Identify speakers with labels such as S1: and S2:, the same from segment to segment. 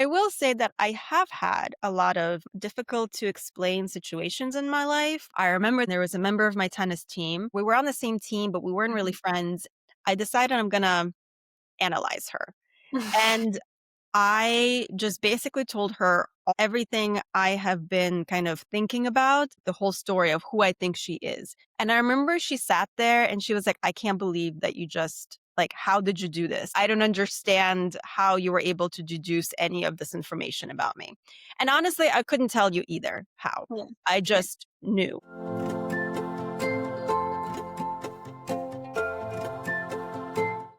S1: I will say that I have had a lot of difficult to explain situations in my life. I remember there was a member of my tennis team. We were on the same team, but we weren't really
S2: Mhm.
S1: friends. I decided I'm going to analyze her. And I just basically told her everything I have been kind of thinking about, the whole story of who I think she is. And I remember she sat there and she was like, I can't believe that you just, like, how did you do this? I don't understand how you were able to deduce any of this information about me. And honestly, I couldn't tell you either how.
S2: Yeah.
S1: I
S2: Yeah.
S1: just knew.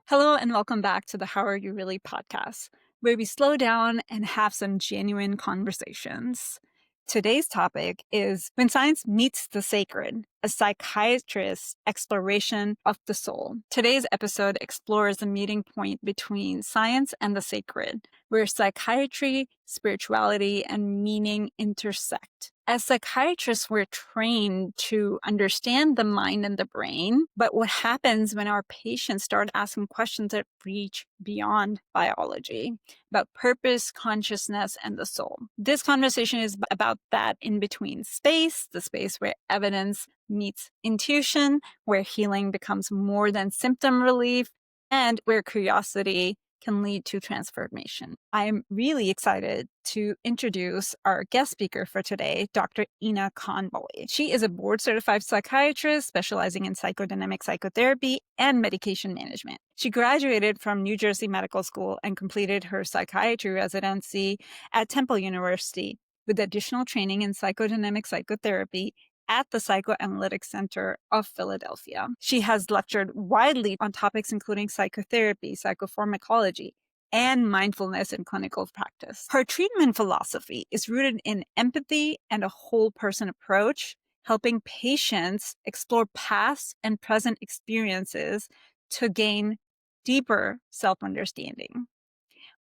S2: Hello, and welcome back to the How Are You Really podcast, where we slow down and have some genuine conversations. Today's topic is When Science Meets the Sacred, a psychiatrist's exploration of the soul. Today's episode explores the meeting point between science and the sacred, where psychiatry, spirituality, and meaning intersect. As psychiatrists, we're trained to understand the mind and the brain, but what happens when our patients start asking questions that reach beyond biology, about purpose, consciousness, and the soul? This conversation is about that in between space, the space where evidence meets intuition, where healing becomes more than symptom relief, and where curiosity can lead to transformation. I'm really excited to introduce our guest speaker for today, Dr. Ina Conboy. She is a board certified psychiatrist specializing in psychodynamic psychotherapy and medication management. She graduated from New Jersey Medical School and completed her psychiatry residency at Temple University with additional training in psychodynamic psychotherapy at the Psychoanalytic Center of Philadelphia. She has lectured widely on topics including psychotherapy, psychopharmacology, and mindfulness in clinical practice. Her treatment philosophy is rooted in empathy and a whole person approach, helping patients explore past and present experiences to gain deeper self-understanding.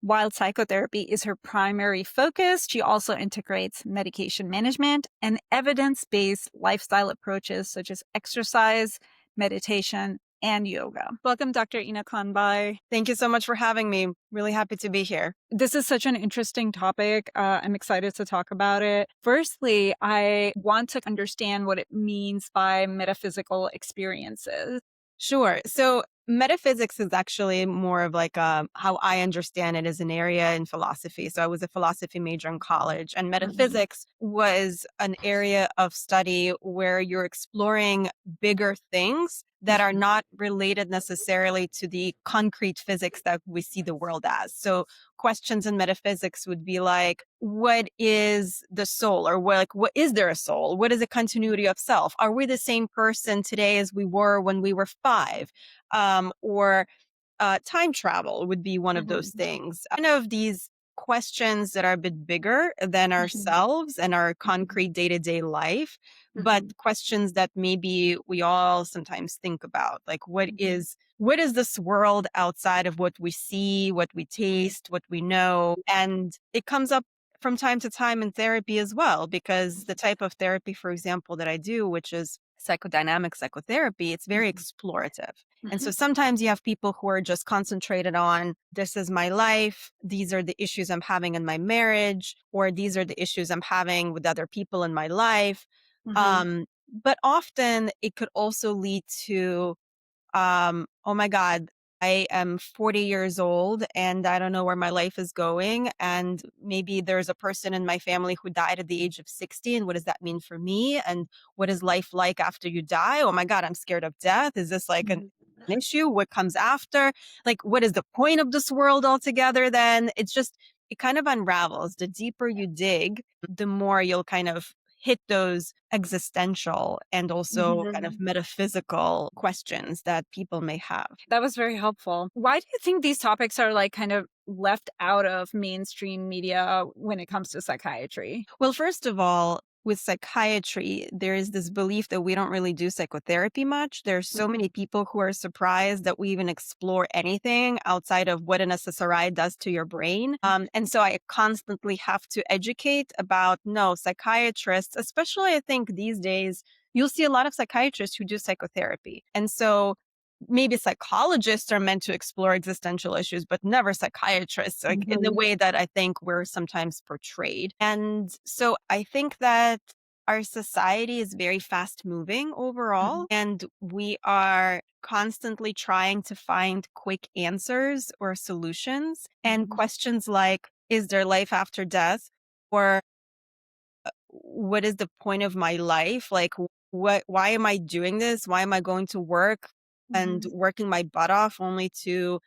S2: While psychotherapy is her primary focus, she also integrates medication management and evidence-based lifestyle approaches such as exercise, meditation, and yoga. Welcome, Dr. Ina Kanbai.
S1: Thank you so much for having me. Really happy to be here.
S2: This is such an interesting topic. I'm excited to talk about it. Firstly, I want to understand what it means by metaphysical experiences.
S1: Sure. So metaphysics is actually more of like how I understand it as an area in philosophy. So I was a philosophy major in college, and
S2: Mhm.
S1: metaphysics was an area of study where you're exploring bigger things that are not related necessarily to the concrete physics that we see the world as. So questions in metaphysics would be like, what is the soul? Or what is there a soul? What is a continuity of self? Are we the same person today as we were when we were five? Or time travel would be one of those
S2: Mhm.
S1: things. Kind of these questions that are a bit bigger than
S2: Mhm.
S1: ourselves and our
S2: Mhm.
S1: concrete day to day life, but
S2: Mhm.
S1: questions that maybe we all sometimes think about, like
S2: Mhm.
S1: what is this world outside of what we see, what we taste, what we know? And it comes up from time to time in therapy as well, because the type of therapy, for example, that I do, which is psychodynamic psychotherapy, it's very
S2: Mhm.
S1: explorative. And so
S2: Mhm.
S1: sometimes you have people who are just concentrated on, this is my life, these are the issues I'm having in my marriage, or these are the issues I'm having with other people in my life.
S2: Mhm.
S1: Um, but often it could also lead to, oh my God, I am 40 years old and I don't know where my life is going. And maybe there's a person in my family who died at the age of 60. And what does that mean for me? And what is life like after you die? Oh my God, I'm scared of death. Is this like an
S2: Mhm.
S1: issue? What comes after? Like, what is the point of this world altogether then? It's just, it kind of unravels. The deeper you dig, the more you'll kind of hit those existential and also kind of
S2: Mhm.
S1: metaphysical questions that people may have.
S2: That was very helpful. Why do you think these topics are like kind of left out of mainstream media when it comes to psychiatry?
S1: Well, first of all, with psychiatry, there is this belief that we don't really do psychotherapy much. There's so
S2: Mhm.
S1: many people who are surprised that we even explore anything outside of what an SSRI does to your brain. And so I constantly have to educate about, no, psychiatrists, especially I think these days, you'll see a lot of psychiatrists who do psychotherapy. And so maybe psychologists are meant to explore existential issues, but never psychiatrists, like in the
S2: Mhm.
S1: way that I think we're sometimes portrayed. And so I think that our society is very fast moving overall,
S2: Mhm.
S1: and we are constantly trying to find quick answers or solutions. And
S2: Mhm.
S1: questions like, is there life after death? Or what is the point of my life? Like, why am I doing this? Why am I going to work and
S2: Mhm.
S1: working my butt off only to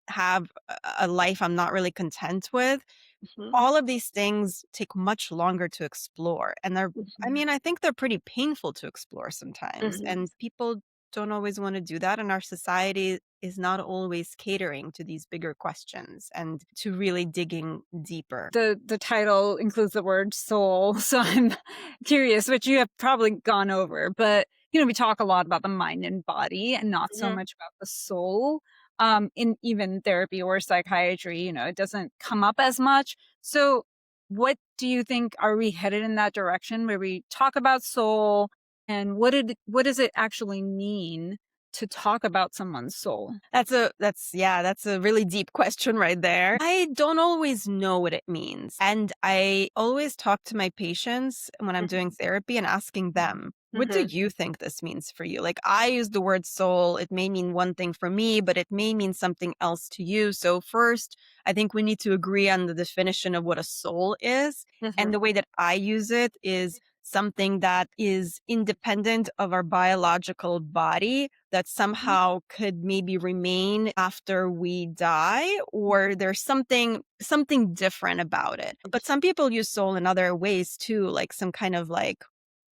S1: have a life I'm not really content with?
S2: Mhm.
S1: All of these things take much longer to explore. And I
S2: Mhm.
S1: mean, I think they're pretty painful to explore sometimes.
S2: Mhm.
S1: And people don't always want to do that. And our society is not always catering to these bigger questions and to really digging deeper.
S2: The title includes the word soul, so I'm curious, which you have probably gone over, but, we talk a lot about the mind and body and not so
S1: Mhm.
S2: much about the soul, in even therapy or psychiatry, it doesn't come up as much. So, what do you think, are we headed in that direction where we talk about soul, and what does it actually mean to talk about someone's soul?
S1: That's a really deep question right there. I don't always know what it means. And I always talk to my patients when I'm doing
S2: Mhm.
S1: therapy and asking them, what do
S2: Mhm.
S1: you think this means for you? Like, I use the word soul. It may mean one thing for me, but it may mean something else to you. So first, I think we need to agree on the definition of what a soul is. And the
S2: Mhm.
S1: way that I use it is something that is independent of our biological body, that
S2: Mhm.
S1: somehow could maybe remain after we die, or there's something different about it. But some people use soul in other ways too, like some kind of like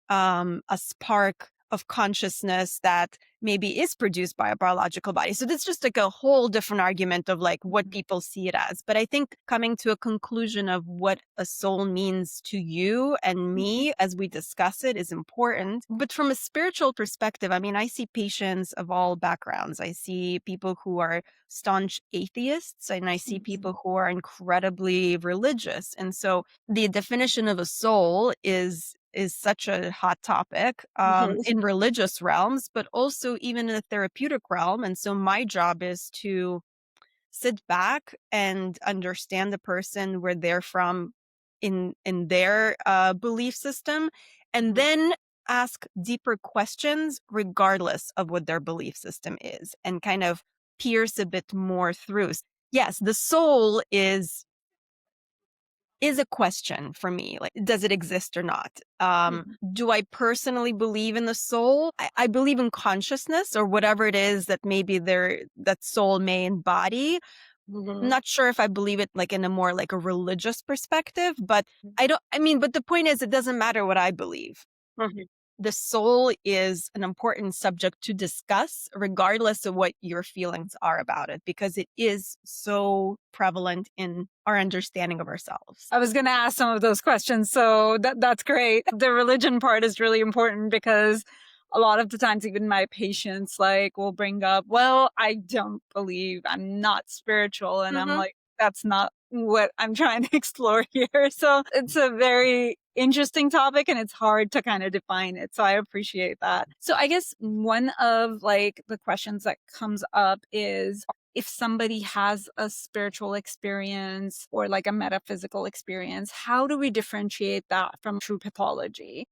S1: a spark of consciousness that maybe is produced by a biological body. So that's just like a whole different argument of like what
S2: Mhm.
S1: people see it as. But I think coming to a conclusion of what a soul means to you and
S2: Mhm.
S1: me as we discuss it is important. But from a spiritual perspective, I mean, I see patients of all backgrounds. I see people who are staunch atheists, and I see
S2: Mhm.
S1: people who are incredibly religious. And so the definition of a soul is such a hot topic
S2: Mhm.
S1: in religious realms, but also even in the therapeutic realm. And so my job is to sit back and understand the person, where they're from in their belief system, and
S2: Mhm.
S1: then ask deeper questions regardless of what their belief system is, and kind of pierce a bit more through. Yes, the soul is a question for me. Like, does it exist or not?
S2: Mhm.
S1: Do I personally believe in the soul? I believe in consciousness, or whatever it is that maybe that soul may embody. I'm
S2: Mhm.
S1: not sure if I believe it like in a more like a religious perspective, but I mean, but the point is, it doesn't matter what I believe.
S2: Mhm.
S1: The soul is an important subject to discuss, regardless of what your feelings are about it, because it is so prevalent in our understanding of ourselves.
S2: I was gonna ask some of those questions, so that's great. The religion part is really important because a lot of the times even my patients, like, will bring up, "Well, I don't believe, I'm not spiritual," and I'm
S1: Hmm.
S2: like, "That's not what I'm trying to explore here." So, it's a very interesting topic, and it's hard to kinda define it, so I appreciate that. So, I guess one of, like, the questions that comes up is, if somebody has a spiritual experience or like a metaphysical experience, how do we differentiate that from true pathology?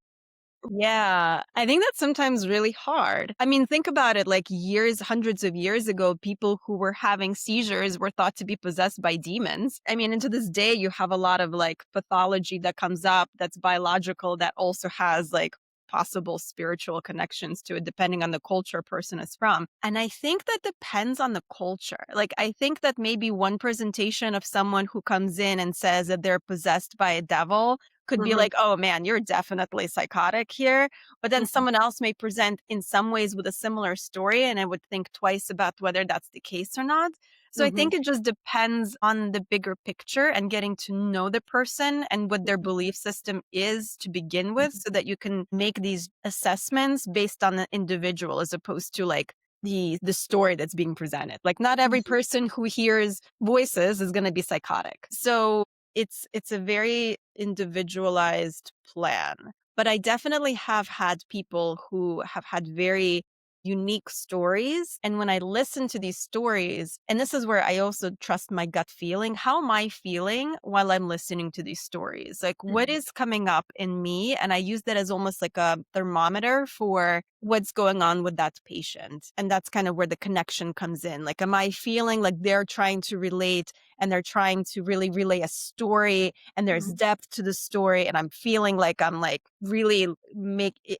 S1: Yeah, I think that's sometimes really hard. I mean, think about it, like years, hundreds of years ago, people who were having seizures were thought to be possessed by demons. I mean, and to this day, you have a lot of like pathology that comes up that's biological, that also has like possible spiritual connections to it, depending on the culture a person is from. And I think that depends on the culture. Like, I think that maybe one presentation of someone who comes in and says that they're possessed by a devil could be
S2: Mhm.
S1: like, "Oh man, you're definitely psychotic here." But then
S2: Mhm.
S1: someone else may present in some ways with a similar story, and I would think twice about whether that's the case or not. So I
S2: Mhm.
S1: think it just depends on the bigger picture and getting to know the person and what their belief system is to begin with,
S2: Mhm.
S1: so that you can make these assessments based on the individual, as opposed to like the story that's being presented. Like, not every
S2: Mhm.
S1: person who hears voices is going to be psychotic. So it's a very individualized plan. But I definitely have had people who have had very unique stories. And when I listen to these stories, and this is where I also trust my gut feeling, how am I feeling while I'm listening to these stories? Like, what
S2: Mhm.
S1: is coming up in me? And I use that as almost like a thermometer for what's going on with that patient. And that's kind of where the connection comes in. Like, am I feeling like they're trying to relate and they're trying to really relay a story and there's
S2: Mhm.
S1: depth to the story and I'm feeling like I'm like really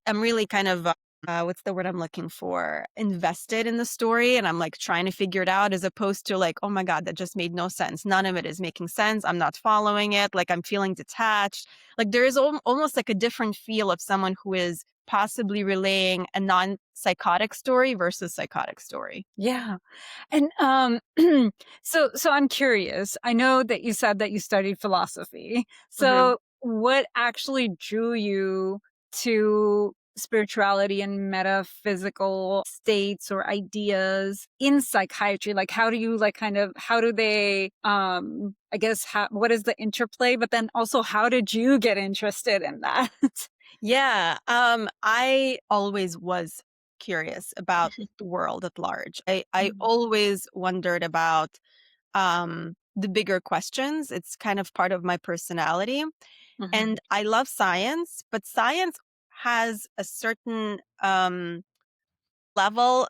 S1: I'm really kind of what's the word I'm looking for? Invested in the story. And I'm like trying to figure it out as opposed to like, oh my God, that just made no sense. None of it is making sense. I'm not following it. Like I'm feeling detached. Like there is almost like a different feel of someone who is possibly relaying a non psychotic story versus psychotic story.
S2: Yeah. And so I'm curious. I know that you said that you studied philosophy.
S1: hmm
S2: So what actually drew you to spirituality and metaphysical states or ideas in psychiatry? Like how do you like kind of how do they I guess what is the interplay, but then also how did you get interested in that?
S1: Yeah. I always was curious about the world at large. I
S2: Mhm.
S1: always wondered about the bigger questions. It's kind of part of my personality.
S2: Mhm.
S1: And I love science, but science has a certain level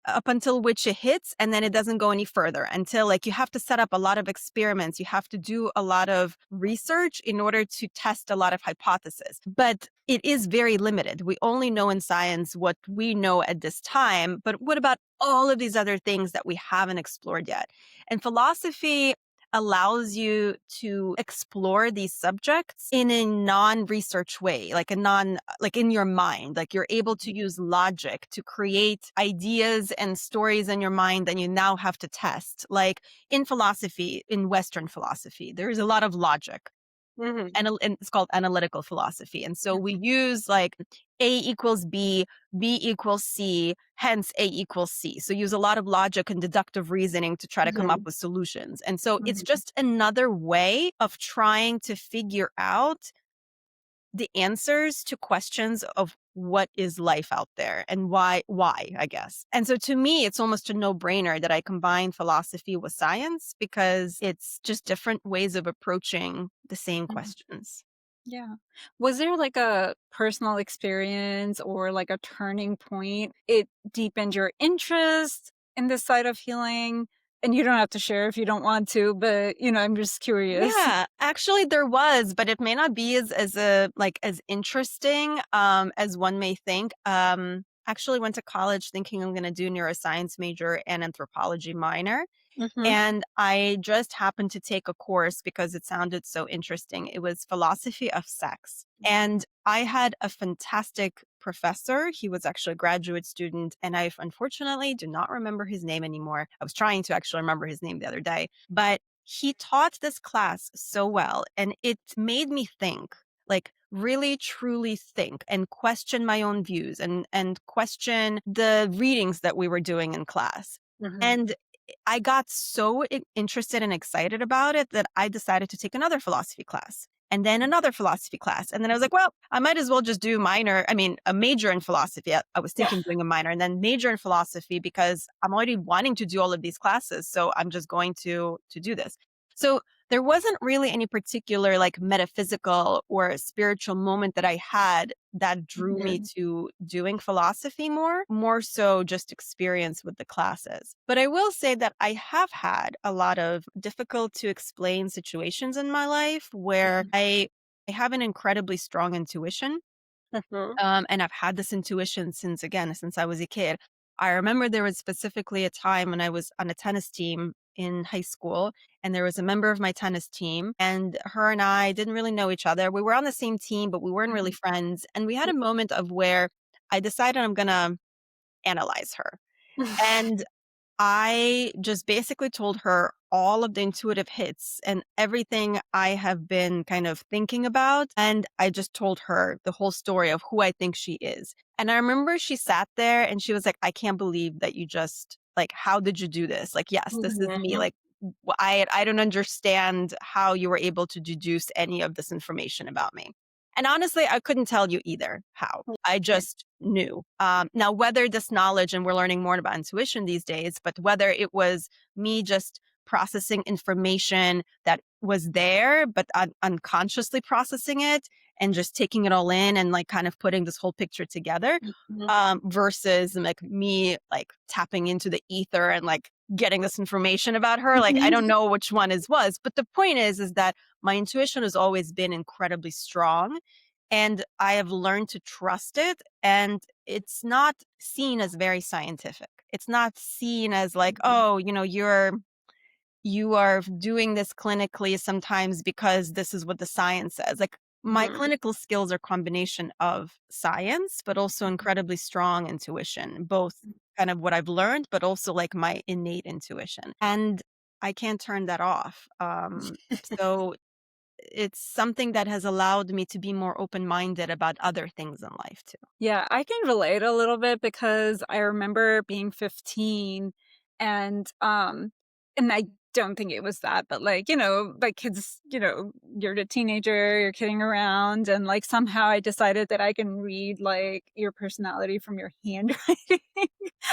S1: up until which it hits, and then it doesn't go any further until like you have to set up a lot of experiments, you have to do a lot of research in order to test a lot of hypotheses, but it is very limited. We only know in science what we know at this time, but what about all of these other things that we haven't explored yet? And philosophy allows you to explore these subjects in a non-research way, like a non like in your mind, like you're able to use logic to create ideas and stories in your mind that you now have to test. Like in philosophy, in Western philosophy, there is a lot of logic
S2: Mhm.
S1: and it's called analytical philosophy. And so we use like A equals B, B equals C, hence A equals C. So use a lot of logic and deductive reasoning to try to come up
S2: Mhm.
S1: with solutions. And so it's
S2: Mhm.
S1: just another way of trying to figure out the answers to questions of what is life out there and why, I guess. And so to me it's almost a no-brainer that I combine philosophy with science because it's just different ways of approaching the same
S2: Mhm.
S1: questions.
S2: Yeah. Was there like a personal experience or like a turning point? It deepened your interest in this side of healing? And you don't have to share if you don't want to, but I'm just curious.
S1: Yeah, actually there was, but it may not be as interesting as one may think. Actually went to college thinking I'm going to do neuroscience major and anthropology minor.
S2: Mhm.
S1: And I just happened to take a course because it sounded so interesting. It was philosophy of sex. And I had a fantastic professor. He was actually a graduate student, and I unfortunately do not remember his name anymore. I was trying to actually remember his name the other day, but he taught this class so well, and it made me think, like really truly think and question my own views and question the readings that we were doing in class.
S2: Mhm.
S1: And I got so interested and excited about it that I decided to take another philosophy class and then another philosophy class. And then I was like, well, I might as well just do a major in philosophy. I was
S2: Yeah.
S1: thinking doing a minor and then major in philosophy because I'm already wanting to do all of these classes. So I'm just going to do this. So there wasn't really any particular like metaphysical or spiritual moment that I had that drew me
S2: Mhm.
S1: to doing philosophy more so just experience with the classes. But I will say that I have had a lot of difficult to explain situations in my life where I have an incredibly strong intuition.
S2: Mhm.
S1: And I've had this intuition since I was a kid. I remember there was specifically a time when I was on a tennis team in high school, and there was a member of my tennis team, and her and I didn't really know each other. We were on the same team, but we weren't really
S2: Mhm.
S1: friends. And we had a moment of where I decided I'm going to analyze her. And I just basically told her all of the intuitive hits and everything I have been kind of thinking about. And I just told her the whole story of who I think she is. And I remember she sat there and she was like, I can't believe that you just, like, how did you do this? Like, yes, this is me.
S2: Mhm.
S1: Like, I don't understand how you were able to deduce any of this information about me. And honestly, I couldn't tell you either how. I
S2: Yeah.
S1: just knew. Now, whether this knowledge, and we're learning more about intuition these days, but whether it was me just processing information that was there, but unconsciously processing it and just taking it all in and like kind of putting this whole picture together,
S2: Mhm.
S1: versus like me like tapping into the ether and like getting this information about her. Like, I don't
S2: Mhm.
S1: know which one is was, but the point is that my intuition has always been incredibly strong and I have learned to trust it. And it's not seen as very scientific. It's not seen as like, oh, you are doing this clinically sometimes because this is what the science says. Like my
S2: Mhm.
S1: clinical skills are a combination of science, but also incredibly strong intuition, both kind of what I've learned, but also like my innate intuition. And I can't turn that off. So it's something that has allowed me to be more open-minded about other things in life too.
S2: Yeah, I can relate a little bit because I remember being 15 and I don't think it was that, but like, like kids, you're a teenager, you're kidding around, and like somehow I decided that I can read like your personality from your handwriting.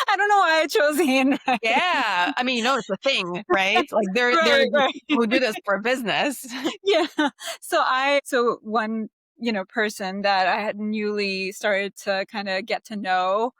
S2: I don't know why I chose handwriting.
S1: Yeah, I mean, it's a thing, right? Like there are
S2: Right,
S1: these
S2: right.
S1: people who do this for business.
S2: Yeah. So one, person that I had newly started to kind of get to know,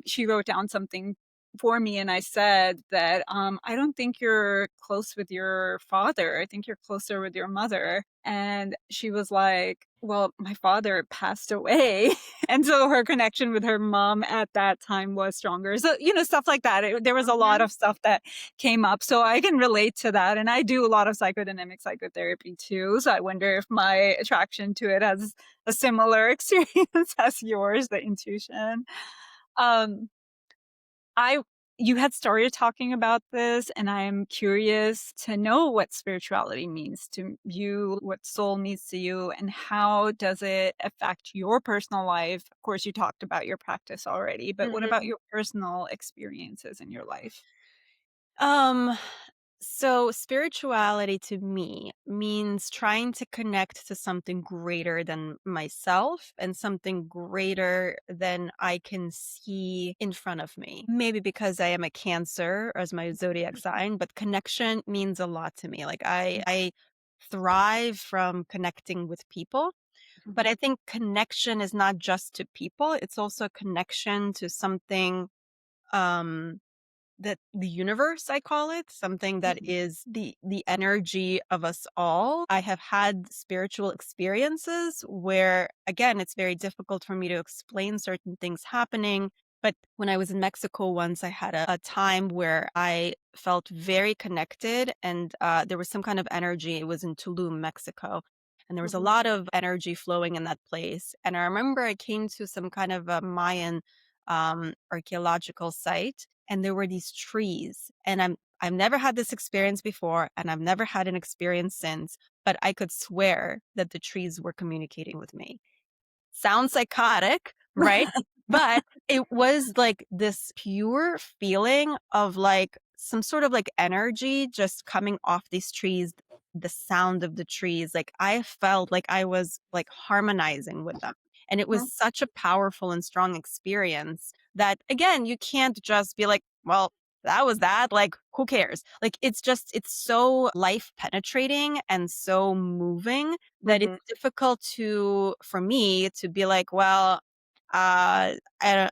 S2: she wrote down something for me and I said that I don't think you're close with your father. I think you're closer with your mother. And she was like, well, my father passed away. And so her connection with her mom at that time was stronger. So, stuff like that. There was a lot
S1: Mhm.
S2: of stuff that came up. So I can relate to that. And I do a lot of psychodynamic psychotherapy too. So I wonder if my attraction to it has a similar experience as yours, the intuition. Um, I You had started talking about this, and I'm curious to know what spirituality means to you, what soul means to you, and how does it affect your personal life? Of course, you talked about your practice already, but what about
S1: Mhm.
S2: your personal experiences in your life?
S1: Um, so spirituality to me means trying to connect to something greater than myself and something greater than I can see in front of me. Maybe because I am a Cancer as my zodiac sign, but connection means a lot to me. Like I thrive from connecting with people, but
S2: Mhm,
S1: I think connection is not just to people, it's also a connection to something um that the universe, I call it, something that
S2: mhm,
S1: is the energy of us all. I have had spiritual experiences where again it's very difficult for me to explain certain things happening, but when I was in Mexico once I had a time where I felt very connected, and there was some kind of energy. It was in Tulum, Mexico, and there was a
S2: mhm,
S1: lot of energy flowing in that place. And I remember I came to some kind of a Mayan archaeological site, and there were these trees, and I've never had this experience before and I've never had an experience since, but I could swear that the trees were communicating with me. Sounds psychotic, right? But it was like this pure feeling of like some sort of like energy just coming off these trees, the sound of the trees. Like I felt like I was like harmonizing with them. And it was
S2: mhm,
S1: such a powerful and strong experience that, again, you can't just be like, well, that was that. Like, who cares? Like, it's so life penetrating and so moving that it's
S2: mhm,
S1: difficult for me to be like, well, I don't,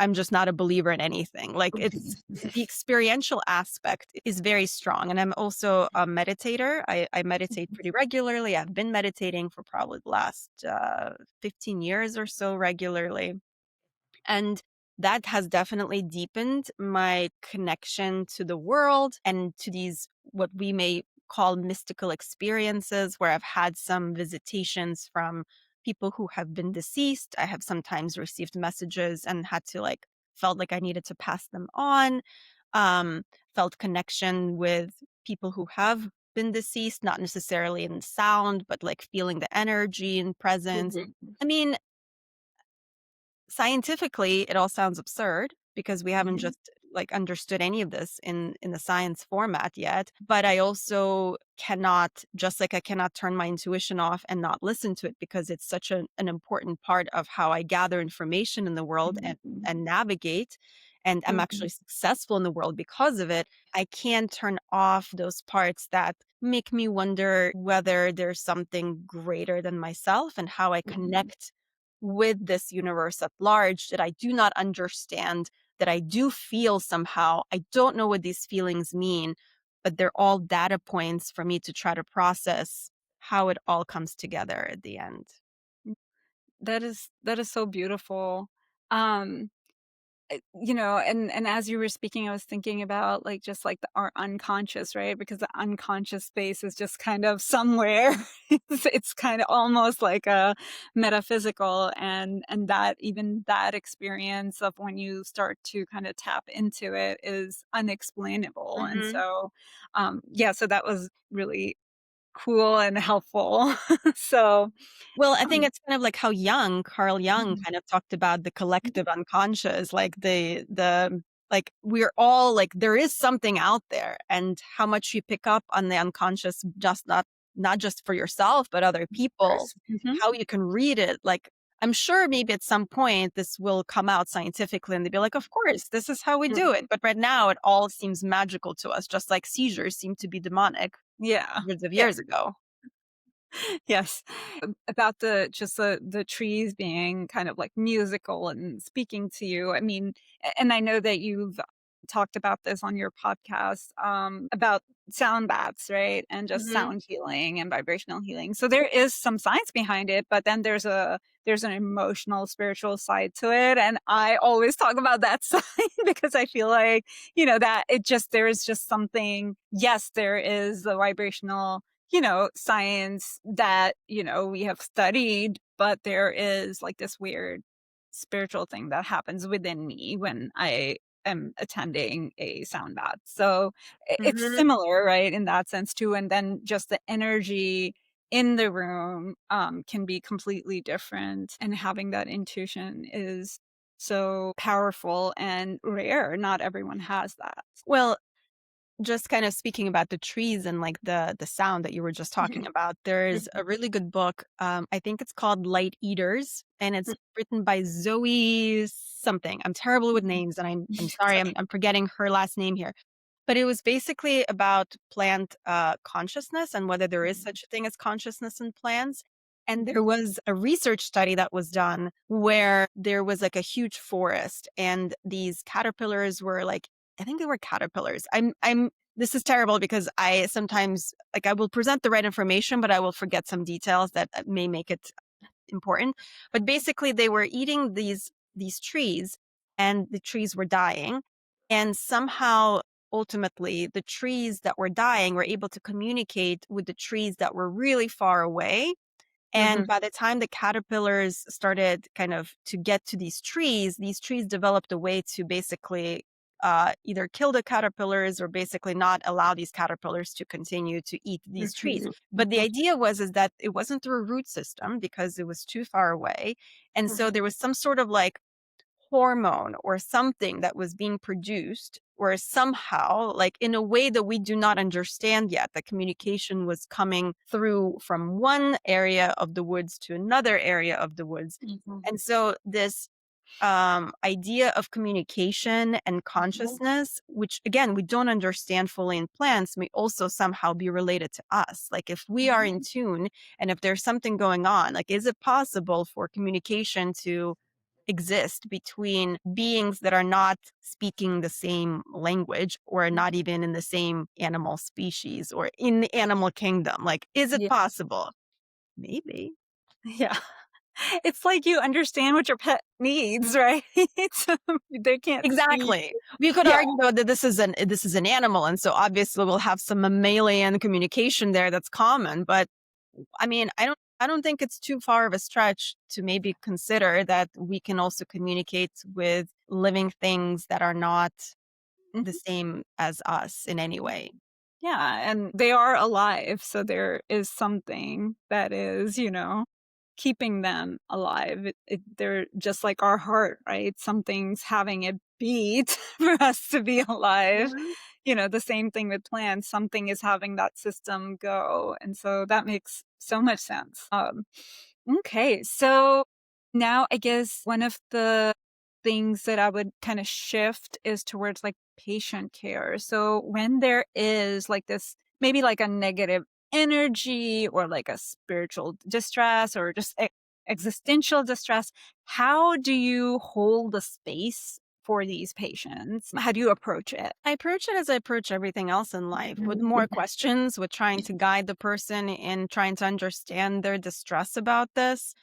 S1: I'm just not a believer in anything. Like it's the experiential aspect is very strong. And I'm also a meditator. I meditate pretty regularly. I've been meditating for probably the last 15 years or so regularly. And that has definitely deepened my connection to the world and to these, what we may call mystical experiences, where I've had some visitations from people who have been deceased. I have sometimes received messages and had to like, felt like I needed to pass them on. Um, Felt connection with people who have been deceased, not necessarily in sound, but like feeling the energy and presence.
S2: mhm,
S1: I mean, scientifically, it all sounds absurd because we haven't
S2: mhm.
S1: just like understood any of this in the science format yet, but I also cannot, just like I cannot turn my intuition off and not listen to it, because it's such an important part of how I gather information in the world and navigate, and I'm
S2: Mhm.
S1: actually successful in the world because of it. I can turn off those parts that make me wonder whether there's something greater than myself and how I
S2: Mhm.
S1: connect with this universe at large that I do not understand, that I do feel somehow. I don't know what these feelings mean, but they're all data points for me to try to process how it all comes together at the end.
S2: That is so beautiful. Um, and as you were speaking, I was thinking about, like, just, like, our unconscious, right? Because the unconscious space is just kind of somewhere. It's kinda almost like a metaphysical, and that even that experience of when you start to kinda tap into it is unexplainable, and
S1: Mhm.
S2: so, yeah, so that was really cool and helpful. So,
S1: Well, I think
S2: um
S1: it's kind of like how Carl Jung
S2: Mhm.
S1: kind of talked about the collective unconscious, like the like we're all like there is something out there, and how much you pick up on the unconscious, just not just for yourself, but other people,
S2: Course. Mhm.
S1: how you can read it. Like I'm sure maybe at some point this will come out scientifically and they'll be like, of course, this is how we do
S2: Mhm.
S1: it. But right now it all seems magical to us, just like seizures seem to be demonic
S2: Yeah.
S1: hundreds of
S2: Yeah.
S1: years ago.
S2: Yes. About the trees being kind of, like, musical and speaking to you, I mean, and I know that you've talked about this on your podcast, about sound baths, right? And just
S1: Mhm.
S2: sound healing and vibrational healing. So there is some science behind it, but then there's an emotional, spiritual side to it, and I always talk about that side because I feel like, that there is just something. Yes, there is the vibrational, science that, we have studied, but there is, like, this weird spiritual thing that happens within me when I am attending a sound bath. So it's
S1: Mhm.
S2: similar, right, in that sense too. And then just the energy in the room can be completely different. And having that intuition is so powerful and rare. Not everyone has that.
S1: Well, just kind of speaking about the trees and like the sound that you were just talking
S2: Mhm,
S1: about, there's a
S2: mhm,
S1: really good book. I think it's called Light Eaters, and it's written by Zoe something. I'm terrible with
S2: mhm.
S1: names, and I'm
S2: It's
S1: sorry, I'm forgetting her last name here. But it was basically about plant consciousness and whether there is
S2: okay.
S1: such a thing as consciousness in plants. And there
S2: Mhm,
S1: was a research study that was done where there was like a huge forest, and these caterpillars were like, I think they were caterpillars. This is terrible because I sometimes like I will present the right information, but I will forget some details that may make it important. But basically, they were eating these trees, and the trees were dying. And somehow, ultimately, the trees that were dying were able to communicate with the trees that were really far away. And
S2: mhm,
S1: by the time the caterpillars started kind of to get to these trees developed a way to basically either kill the caterpillars or basically not allow these caterpillars to continue to eat these trees.
S2: mhm,
S1: But the
S2: mhm,
S1: idea was is that it wasn't through a root system because it was too far away. And so
S2: mhm,
S1: there was some sort of like hormone or something that was being produced, or somehow like in a way that we do not understand yet, the communication was coming through from one area of the woods to another area of the woods.
S2: mhm,
S1: And so this idea of communication and
S2: mhm,
S1: consciousness, which again we don't understand fully in plants, may also somehow be related to us. Like if we are in
S2: mhm,
S1: tune, and if there's something going on, like is it possible for communication to exist between beings that are not speaking the same language or
S2: mhm.
S1: not even in the same animal species or in the animal kingdom? Like, is it
S2: Yeah,
S1: possible? Maybe.
S2: yeah. It's like you understand what your pet needs, right? They can't speak.
S1: Exactly. We could
S2: Yeah.
S1: argue though that this is an animal, and so obviously we'll have some mammalian communication there that's common. But I mean, I don't think it's too far of a stretch to maybe consider that we can also communicate with living things that are not the
S2: Mhm.
S1: same as us in any way.
S2: Yeah, and they are alive, so there is something that is. keeping them alive. They're just like our heart, right? Something's having a beat for us to be alive.
S1: Mhm.
S2: The same thing with plants. Something is having that system go. And so that makes so much sense. Okay. So now I guess one of the things that I would kind of shift is towards like patient care. So when there is like this, maybe like a negative energy or like a spiritual distress or just existential distress, how do you hold the space for these patients? How do you approach it?
S1: I approach it as I approach everything else in life, with more questions, with trying to guide the person in trying to understand their distress about this,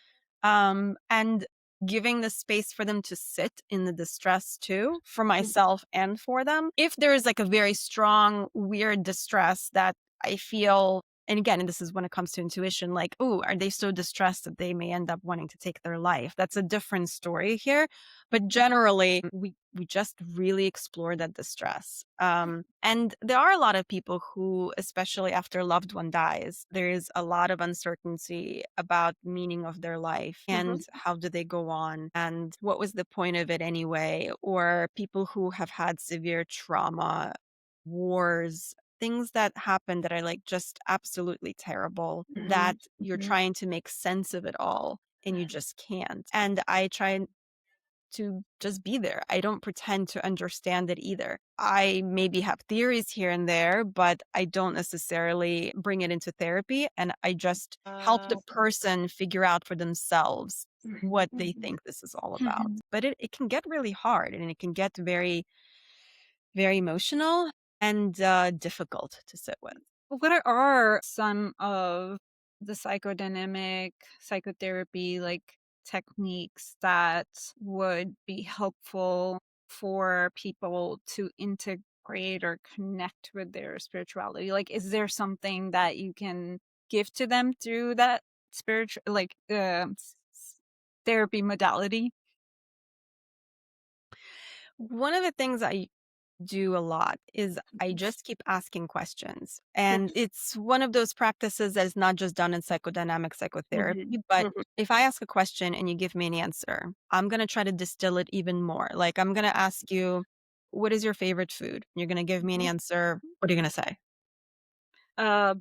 S1: and giving the space for them to sit in the distress too, for myself and for them. If there is like a very strong, weird distress that I feel, and again, and this is when it comes to intuition, like, oh, are they so distressed that they may end up wanting to take their life? That's a different story here. But generally, we just really explore that distress. And there are a lot of people who, especially after a loved one dies, there is a lot of uncertainty about meaning of their life and how do they go on and what was the point of it anyway, or people who have had severe trauma, wars, things that happen that are like just absolutely terrible, that you're trying to make sense of it all and you just can't. And I try to just be there. I don't pretend to understand it either. I maybe have theories here and there, but I don't necessarily bring it into therapy. And I just help the person figure out for themselves what they think this is all about. But it can get really hard and it can get very, very emotional and difficult to sit with.
S2: What are some of the psychodynamic psychotherapy like techniques that would be helpful for people to integrate or connect with their spirituality? Like, is there something that you can give to them through that spiritual, like, therapy modality?
S1: One of the things I do a lot is I just keep asking questions. And it's one of those practices that is not just done in psychodynamic psychotherapy, but if I ask a question and you give me an answer, I'm going to try to distill it even more. Like I'm going to ask you, what is your favorite food? You're going to give me an answer. What are you going to say?
S2: Uh,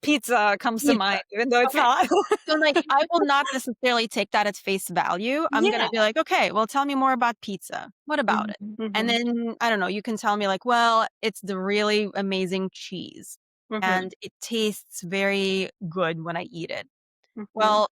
S2: Pizza comes to
S1: Pizza.
S2: mind, even though it's
S1: Okay.
S2: not.
S1: So like I will not necessarily take that at face value. I'm
S2: Yeah.
S1: gonna be like, okay, well tell me more about pizza. What about it? And then I don't know, you can tell me like, well, it's the really amazing cheese and it tastes very good when I eat it. Well,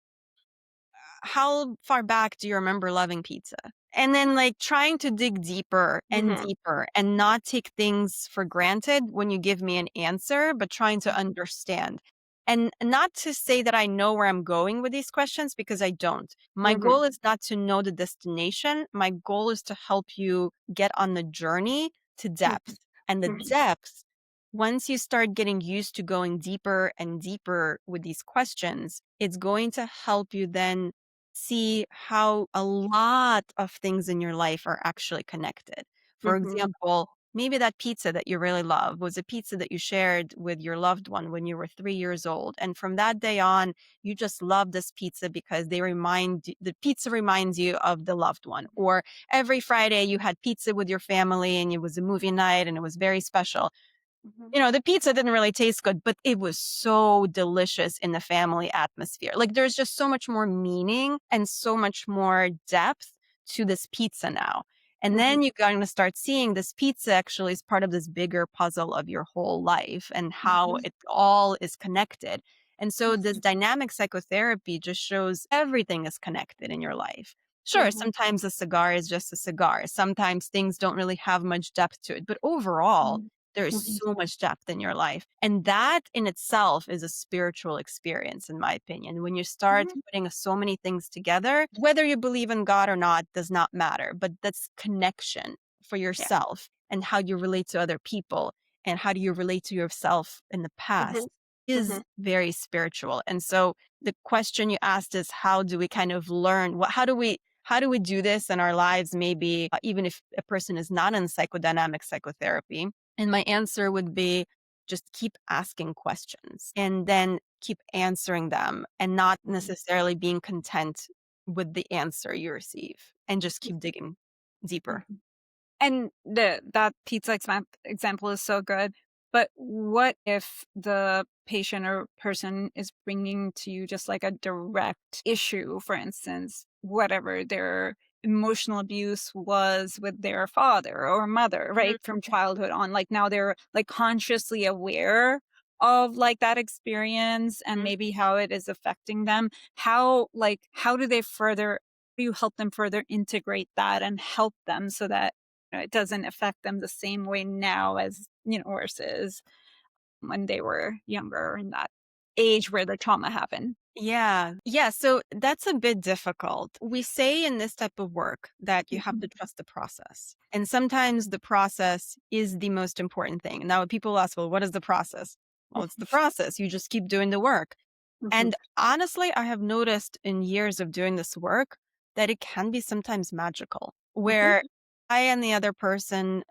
S1: how far back do you remember loving pizza? And then like trying to dig deeper and deeper and not take things for granted when you give me an answer, but trying to understand. And not to say that I know where I'm going with these questions because I don't. My goal is not to know the destination. My goal is to help you get on the journey to depth. And the depth, once you start getting used to going deeper and deeper with these questions, it's going to help you then see how a lot of things in your life are actually connected. For example, maybe that pizza that you really love was a pizza that you shared with your loved one when you were 3 years old. And from that day on, you just love this pizza because the pizza reminds you of the loved one. Or every Friday you had pizza with your family and it was a movie night and it was very special. The pizza didn't really taste good, but it was so delicious in the family atmosphere. Like there's just so much more meaning and so much more depth to this pizza now. And then you're going to start seeing this pizza actually is part of this bigger puzzle of your whole life and how it all is connected. And so this dynamic psychotherapy just shows everything is connected in your life. Sure, sometimes a cigar is just a cigar. Sometimes things don't really have much depth to it, but overall, there is so much depth in your life. And that in itself is a spiritual experience, in my opinion. When you start putting so many things together, whether you believe in God or not does not matter, but that's connection for yourself and how you relate to other people and how do you relate to yourself in the past is very spiritual. And so the question you asked is how do we kind of learn how do we do this in our lives, maybe even if a person is not in psychodynamic psychotherapy? And my answer would be just keep asking questions and then keep answering them and not necessarily being content with the answer you receive and just keep digging deeper.
S2: Mhm. And that pizza example is so good. But what if the patient or person is bringing to you just like a direct issue, for instance, whatever their emotional abuse was with their father or mother,
S1: Mhm.
S2: right? From childhood on. Like now they're like consciously aware of like that experience and maybe how it is affecting them. How do they further do you help them further integrate that and help them so that it doesn't affect them the same way now as, versus when they were younger in that age where the trauma happened.
S1: Yeah. Yeah. So that's a bit difficult. We say in this type of work that you have to
S2: Mhm,
S1: trust the process. And sometimes the process is the most important thing. Now, people ask, well, what is the process? Well, it's the process. You just keep doing the work.
S2: mhm,
S1: And honestly, I have noticed in years of doing this work that it can be sometimes magical,
S2: mhm,
S1: where I and the other person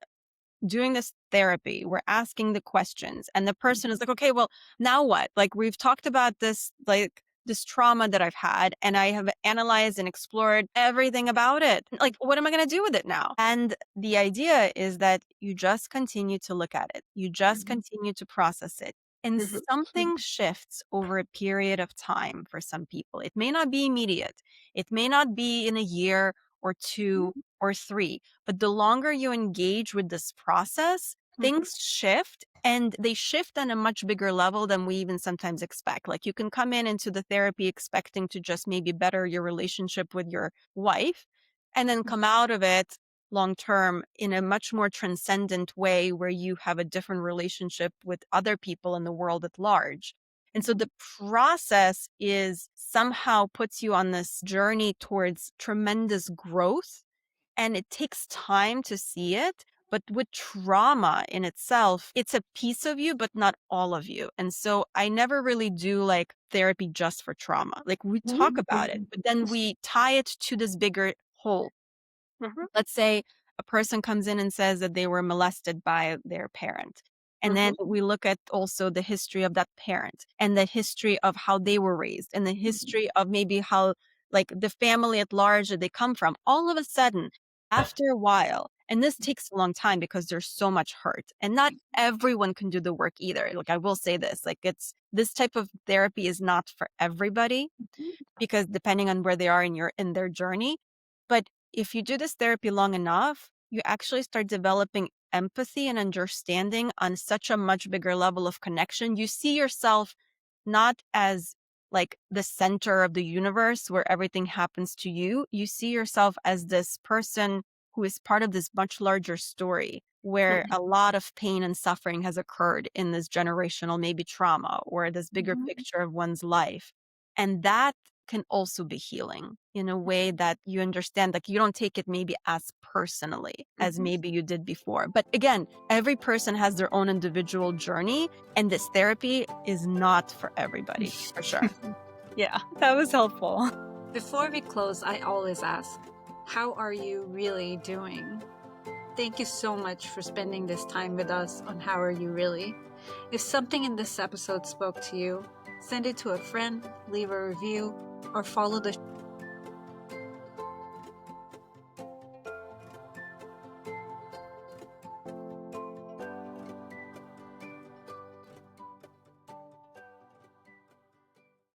S1: doing this therapy, we're asking the questions, and the person is
S2: mhm,
S1: like, okay, well, now what? Like, we've talked about this, like, this trauma that I've had, and I have analyzed and explored everything about it. Like, what am I going to do with it now? And the idea is that you just continue to look at it, you just
S2: mhm,
S1: continue to process it. And
S2: mhm,
S1: something shifts over a period of time for some people. It may not be immediate. It may not be in a year or two or three, but the longer you engage with this process,
S2: mhm,
S1: things shift and they shift on a much bigger level than we even sometimes expect. Like you can come in into the therapy expecting to just maybe better your relationship with your wife and then come out of it long term in a much more transcendent way where you have a different relationship with other people in the world at large. And so
S2: mhm,
S1: the process is somehow puts you on this journey towards tremendous growth, and it takes time to see it. But with trauma in itself, it's a piece of you, but not all of you. And so I never really do like therapy just for trauma. Like we talk
S2: mhm,
S1: about it, but then we tie it to this bigger whole.
S2: mhm,
S1: Let's say a person comes in and says that they were molested by their parent. And then
S2: mhm,
S1: we look at also the history of that parent and the history of how they were raised and the
S2: mhm,
S1: history of maybe how, like, the family at large that they come from. All of a sudden, after a while, and this takes a long time because there's so much hurt, and not everyone can do the work either. Like, I will say this, like, it's this type of therapy is not for everybody because depending on where they are in their journey. But if you do this therapy long enough, you actually start developing empathy and understanding on such a much bigger level of connection. You see yourself not as like the center of the universe where everything happens to you. You see yourself as this person who is part of this much larger story where
S2: mhm,
S1: a lot of pain and suffering has occurred in this generational maybe trauma or this bigger
S2: mhm,
S1: picture of one's life. And that can also be healing in a way that you understand, like you don't take it maybe as personally as
S2: mhm.
S1: maybe you did before. But again, every person has their own individual journey, and this therapy is not for everybody, for sure.
S2: Yeah, that was helpful. Before we close, I always ask, how are you really doing? Thank you so much for spending this time with us on How Are You Really? If something in this episode spoke to you, send it to a friend, leave a review, or follow the